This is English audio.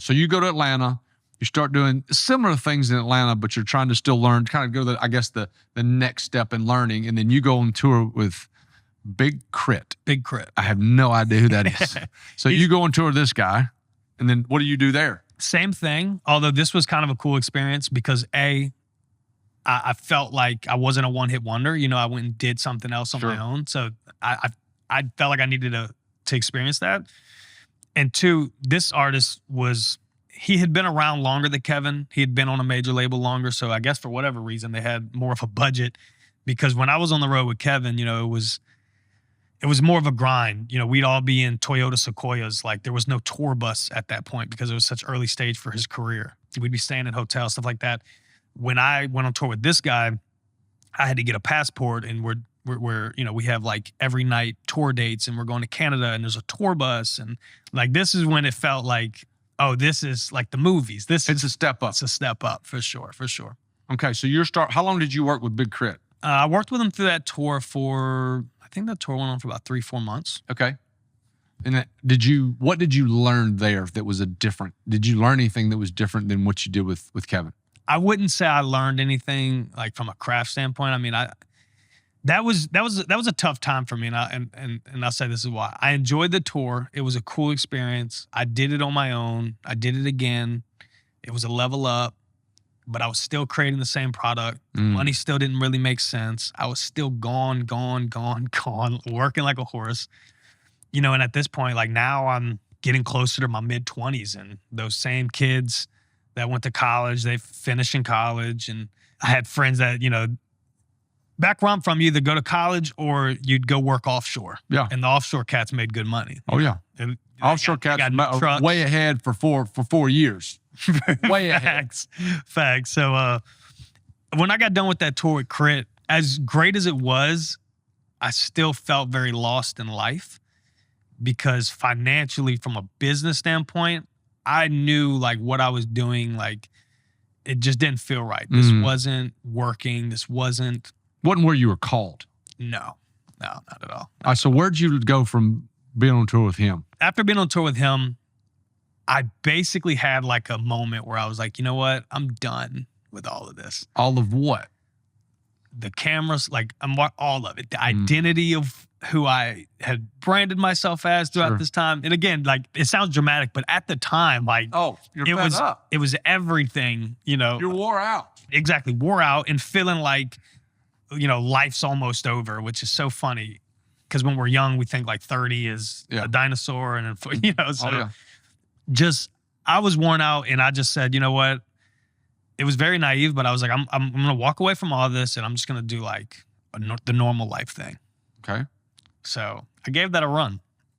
So you go to Atlanta, you start doing similar things in Atlanta, but you're trying to still learn, kind of go to, I guess, the next step in learning. And then you go on tour with Big Krit. Big Krit. I have no idea who that is. So you go on tour with this guy, and then what do you do there? Same thing, although this was kind of a cool experience because I felt like I wasn't a one-hit wonder. You know, I went and did something else on my own. So I felt like I needed to experience that. And two, this artist he had been around longer than Kevin. He had been on a major label longer. So I guess for whatever reason, they had more of a budget. Because when I was on the road with Kevin, you know, it was more of a grind. You know, we'd all be in Toyota Sequoias. Like there was no tour bus at that point because it was such early stage for his career. We'd be staying in hotels, stuff like that. When I went on tour with this guy, I had to get a passport, and we're you know, we have like every night tour dates, and we're going to Canada, and there's a tour bus, and like this is when it felt like, oh, this is like the movies. It's a step up. It's a step up for sure, for sure. Okay, so how long did you work with Big Krit? I worked with him through that tour for, I think that tour went on for about 3-4 months. Okay. And what did you learn there that was did you learn anything that was different than what you did with Kevin? I wouldn't say I learned anything like from a craft standpoint. I mean, that was a tough time for me, and I'll say this is why. I enjoyed the tour. It was a cool experience. I did it on my own. I did it again. It was a level up, but I was still creating the same product. Money still didn't really make sense. I was still gone, working like a horse. You know, and at this point, like now I'm getting closer to my mid-20s, and those same kids that went to college, they finished in college, and I had friends that, you know, back where I'm from, you either go to college or you'd go work offshore. Yeah. And the offshore cats made good money. Oh, yeah. And offshore cats way ahead for 4 years. Way ahead. Facts. So when I got done with that tour with Krit, as great as it was, I still felt very lost in life because financially, from a business standpoint, I knew like what I was doing, like it just didn't feel right. This wasn't working. This wasn't where you were called. No, not at all. All right, so where'd you go from being on tour with him? After being on tour with him, I basically had like a moment where I was like, you know what? I'm done with all of this. All of what? The cameras, like all of it. The identity of who I had branded myself as throughout this time. And again, like it sounds dramatic, but at the time, like it was everything, you know. You're wore out. Exactly. Wore out and feeling like, you know, life's almost over, which is so funny. Because when we're young, we think like 30 is a dinosaur, and you know, so I was worn out, and I just said, you know what? It was very naive, but I was like, I'm gonna walk away from all this, and I'm just gonna do like the normal life thing. Okay. So I gave that a run.